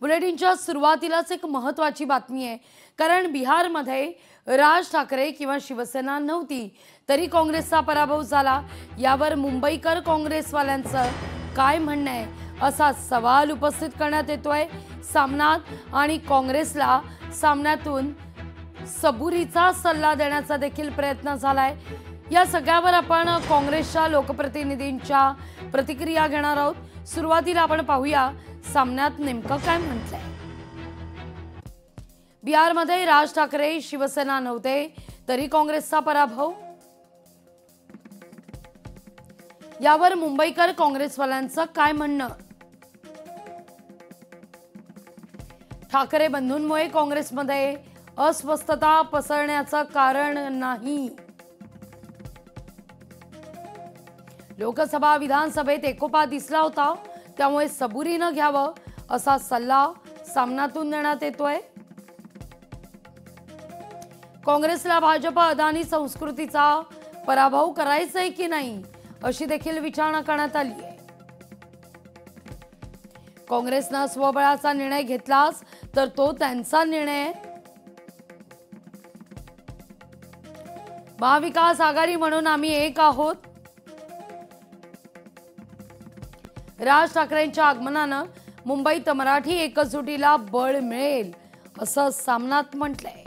बुलेटिनच्या सुरुवातीलाच एक महत्त्वाची बातमी आहे, कारण बिहारमध्ये राज ठाकरे किंवा शिवसेना नव्हती तरी काँग्रेसचा पराभव झाला। यावर मुंबईकर काँग्रेसवाल्यांचं काय म्हणणं आहे असा सवाल उपस्थित करण्यात येतोय सामनात, आणि काँग्रेसला सामन्यातून सबुरीचा सल्ला देण्याचा देखील प्रयत्न झालाय। या सगळ्यावर आपण काँग्रेसच्या लोकप्रतिनिधींच्या प्रतिक्रिया घेणार आहोत। सुरुवातीला आपण पाहूया सामन्यात नेमकं काय म्हटलंय। बिहारमध्ये राज ठाकरे शिवसेना नव्हते तरी काँग्रेसचा पराभव, यावर मुंबईकर काँग्रेसवाल्यांचं काय म्हणणं। ठाकरे बंधूंमुळे काँग्रेसमध्ये अस्वस्थता पसरण्याचं कारण नाही। लोकसभा विधानसभेत एकोपा दिसला होता, त्यामुळे सबुरीनं घ्यावं असा सल्ला सामनातून देण्यात येतोय। काँग्रेसला भाजप अदानी संस्कृतीचा पराभव करायचाय की नाही अशी देखील विचारणा करण्यात आली आहे। काँग्रेसनं स्वबळाचा निर्णय घेतलाच तर तो त्यांचा निर्णय। महाविकास आघाडी म्हणून आम्ही एक आहोत। राज ठाकरेंच्या आगमनानं मुंबईत मराठी एकजुटीला बळ मिळेल असं सामनात म्हटलंय।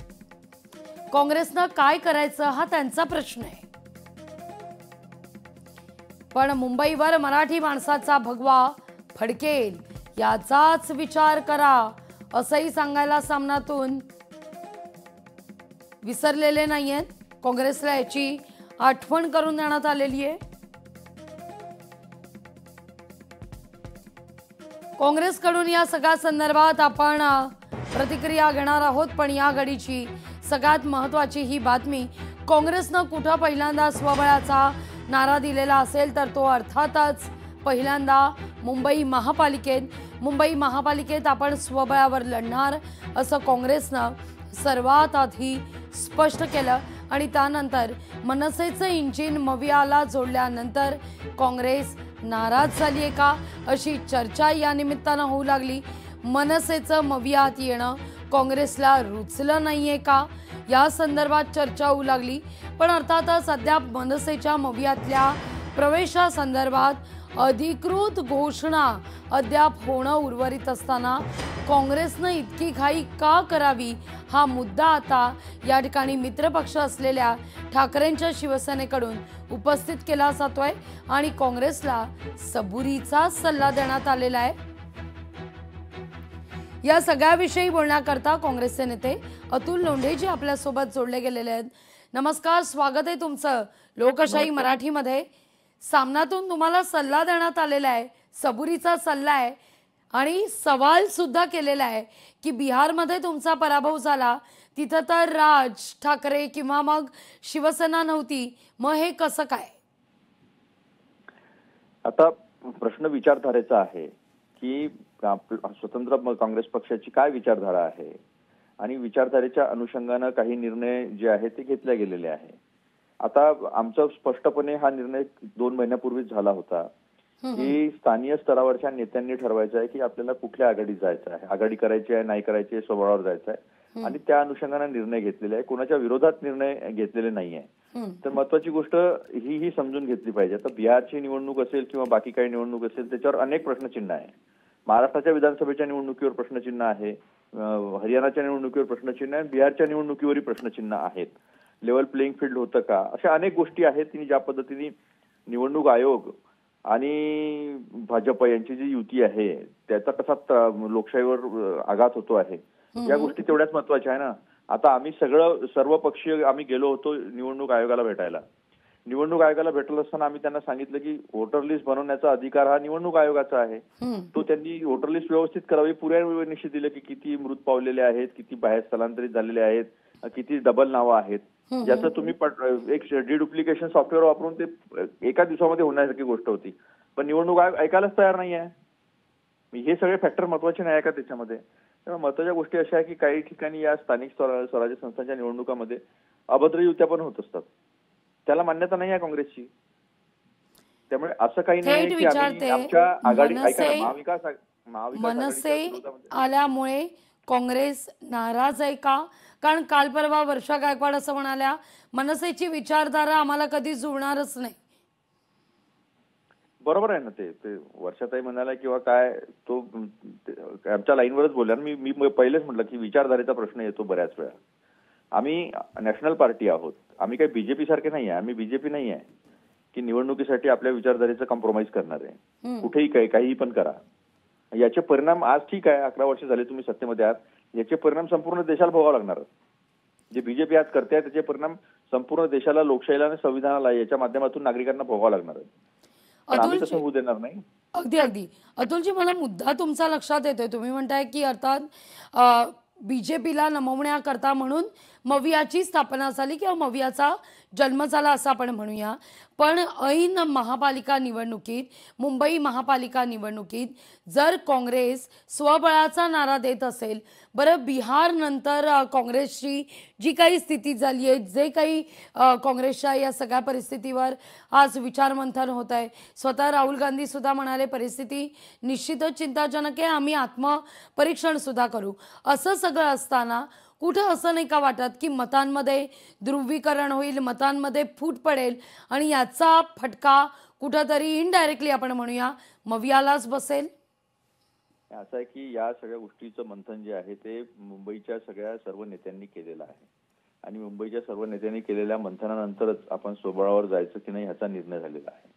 काँग्रेसनं काय करायचं हा त्यांचा प्रश्न आहे, पण मुंबईवर मराठी माणसाचा भगवा फडकेल याचाच विचार करा असंही सांगायला सामनातून विसरलेले नाहीयेत। काँग्रेसला याची आठवण करून देण्यात आलेली आहे। काँग्रेसकडून या सगळ्या संदर्भात आपण प्रतिक्रिया घेणार आहोत, पण या घडीची सगळ्यात महत्त्वाची ही बातमी, काँग्रेसनं कुठं पहिल्यांदा स्वबळाचा नारा दिलेला असेल तर तो अर्थातच पहिल्यांदा मुंबई महापालिकेत आपण स्वबळावर लढणार असं काँग्रेसनं सर्वात आधी स्पष्ट केलं, आणि त्यानंतर मनसेचं इंजिन मवियाला जोडल्यानंतर काँग्रेस नाराज झाली आहे का अशी चर्चा या निमित्तानं होऊ लागली। मनसेचं मवियात येणं काँग्रेसला रुचलं नाहीये का या संदर्भात चर्चा होऊ लागली, पण अर्थातच अद्याप मनसेच्या मवियातल्या प्रवेशासंदर्भात अधिकृत घोषणा अद्याप होणं उर्वरित असताना काँग्रेसनं इतकी घाई का करावी हा मुद्दा आता या ठिकाणी मित्रपक्ष असलेल्या ठाकरेंच्या शिवसेनेकडून उपस्थित केला जातोय, आणि काँग्रेसला सबुरीचा सल्ला देण्यात आलेला आहे। या सगळ्याविषयी बोलण्याकरता काँग्रेसचे नेते अतुल लोंढे जी आपल्या सोबत जोडले गेलेले आहेत। नमस्कार, स्वागत आहे तुमचं लोकशाही मराठीमध्ये। सामनातून तुम्हाला सल्ला देण्यात आलेला आहे, सबुरीचा सल्ला आहे, आणि सवाल सुद्धा केलेला आहे की बिहारमध्ये तुमचा पराभव झाला तिथं तर राज ठाकरे किंवा मग शिवसेना नव्हती, मग हे कसं काय। आता प्रश्न विचारधारेचा आहे की स्वतंत्र काँग्रेस पक्षाची काय विचारधारा आहे, आणि विचारधारेच्या अनुषंगाने काही निर्णय जे आहेत ते घेतले गेलेले आहे। आता आमचा स्पष्टपणे हा निर्णय 2 महिन्यापूर्वीच झाला होता की स्थानिय स्तरावरच्या नेत्यांनी ठरवायचं आहे की आपल्याला कुठल्या आघाडीत जायचं आहे, आघाडी करायची आहे नाही करायची आहे, स्वबळावर जायचं आहे, आणि त्या अनुषंगाने निर्णय घेतलेले आहे, कोणाच्या विरोधात निर्णय घेतलेले नाहीये। तर महत्वाची गोष्ट ही समजून घेतली पाहिजे। आता बिहारची निवडणूक असेल किंवा बाकी काही निवडणूक असेल त्याच्यावर अनेक प्रश्नचिन्ह आहे। महाराष्ट्राच्या विधानसभेच्या निवडणुकीवर प्रश्नचिन्ह आहे, हरियाणाच्या निवडणुकीवर प्रश्नचिन्ह आहे, बिहारच्या निवडणुकीवरही प्रश्नचिन्ह आहेत। लेवल प्लेइंग फील्ड होतं का, अशा अनेक गोष्टी आहेत की ज्या पद्धतीने निवडणूक आयोग आणि भाजप यांची जी युती आहे त्याचा कसा लोकशाहीवर आघात होतो आहे, या गोष्टी तेवढ्याच महत्वाच्या आहे ना। आता आम्ही सर्व पक्षीय आम्ही गेलो होतो निवडणूक आयोगाला भेटायला। निवडणूक आयोगाला भेटत असताना आम्ही त्यांना सांगितलं की वोटर लिस्ट बनवण्याचा अधिकार हा निवडणूक आयोगाचा आहे, तो त्यांनी वोटर लिस्ट व्यवस्थित करावी, पुऱ्या निश्चित दिलं की किती मृत पावलेले आहेत, किती बाहेर स्थलांतरित झालेले आहेत, किती डबल नावं आहेत, ज्याचं तुम्ही एक डिडुप्लिकेशन सॉफ्टवेअर वापरून ते एका दिवसामध्ये होण्यासारखी गोष्ट होती, पण निवडणूक आयोग ऐकायलाच तयार नाही आहे। हे सगळे फॅक्टर महत्वाचे नाही आहे का त्याच्यामध्ये। त्यामुळे महत्वाच्या गोष्टी अशा आहे की काही ठिकाणी या स्थानिक स्वराज्य संस्थांच्या निवडणुकामध्ये अभद्र युत्या पण होत असतात, त्याला मान्यता नाही आहे काँग्रेसची। त्यामुळे असं काही नाही की आम्ही आमच्या आघाडी महाविकास महाविकास मनसे आघाडीच्या विरोधामध्ये- आल्यामुळे काँग्रेस नाराज आहे का? कारण काल परवा वर्षा गायकवाड असं म्हणाल्या, मनसेची विचारधारा आम्हाला कधी जुळणारच नाही. बरोबर आहे ना, ते वर्षाताई म्हणाला किंवा काय, तो आमच्या लाईनवरच बोलला. मी पहिलेच म्हटलं की विचारधारेचा प्रश्न येतो बऱ्याच वेळा. आम्ही नॅशनल पार्टी आहोत, आम्ही काही बीजेपी सारखे नाही आहे, आम्ही बीजेपी नाही आहे की निवडणुकीसाठी आपल्या विचारधारेचं कॉम्प्रोमाइज करणार आहे. कुठेही काहीही पण करा. याचे परिणाम आज ठीक आहे, 11 वर्ष झाले तुम्ही सत्तेमध्ये आहात, याचे परिणाम संपूर्ण देशाला भोगावे लागणार. जे बीजेपी आज करते आहे त्याचे परिणाम संपूर्ण देशाला, लोकशाहीला आणि संविधानाला याच्या माध्यमातून नागरिकांना भोगावं लागणार आहे. पण आम्ही तसं होऊ देणार नाही. अगदी अतुलजी, मला मुद्दा तुमचा लक्षात येतोय. तुम्ही म्हणताय की अर्थात बीजेपीला नमवण्याकरता म्हणून मवियाची स्थापना झाली किंवा मवियाचा जन्म झाला असं आपण म्हणूया. पण ऐन महापालिका निवडणुकीत, मुंबई महापालिका निवडणुकीत जर काँग्रेस स्वबळाचा नारा देत असेल, बरं बिहार नंतर काँग्रेसची जी काही स्थिती झाली आहे, जे काही काँग्रेसच्या या सगळ्या परिस्थितीवर आज विचारमंथन होत आहे, स्वतः राहुल गांधी सुद्धा म्हणाले परिस्थिती निश्चितच चिंताजनक आहे, आम्ही आत्मपरीक्षण सुद्धा करू. असं सगळं असताना कुठं असं नाही का वाटत की मतांमध्ये ध्रुवीकरण होईल, मतांमध्ये फूट पडेल आणि याचा फटका कुठंतरी इनडायरेक्टली आपण म्हणूया मवियालाच बसेल? असं आहे की या सगळ्या गोष्टीचं मंथन जे आहे ते मुंबईच्या सर्व नेत्यांनी केलेलं आहे आणि मुंबईच्या सर्व नेत्यांनी केलेल्या मंथनानंतरच आपण स्वबळावर जायचं की नाही ह्याचा निर्णय झालेला आहे.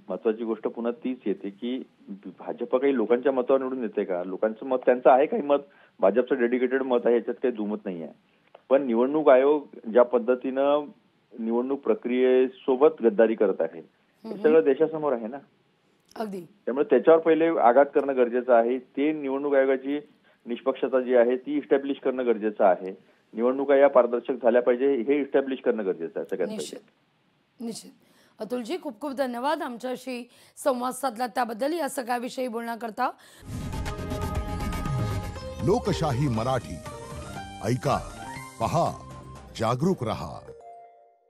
महत्वाची गोष्ट पुन्हा तीच येते की भाजप काही लोकांच्या मतावर निवडून येते का? लोकांचं मत त्यांचं आहे, काही मत भाजपचं डेडिकेटेड मत आहे, याच्यात काही दुमत नाही आहे. पण निवडणूक आयोग ज्या पद्धतीनं निवडणूक प्रक्रियेसोबत गद्दारी करत आहे हे सगळं देशासमोर आहे ना. अगदी. त्यामुळे त्याच्यावर पहिले आघात करणं गरजेचं आहे. ते निवडणूक आयोगाची निष्पक्षता जी आहे ती इस्टॅब्लिश करणं गरजेचं आहे. निवडणुका या पारदर्शक झाल्या पाहिजे हे इस्टॅब्लिश करणं गरजेचं आहे सगळ्यात पहिले. निश्चित. अतुलजी, खूप खूप धन्यवाद आमच्याशी संवाद साधला त्याबद्दल, या सगळ्याविषयी बोलण्याकरता. लोकशाही मराठी ऐका, पहा, जागरूक रहा.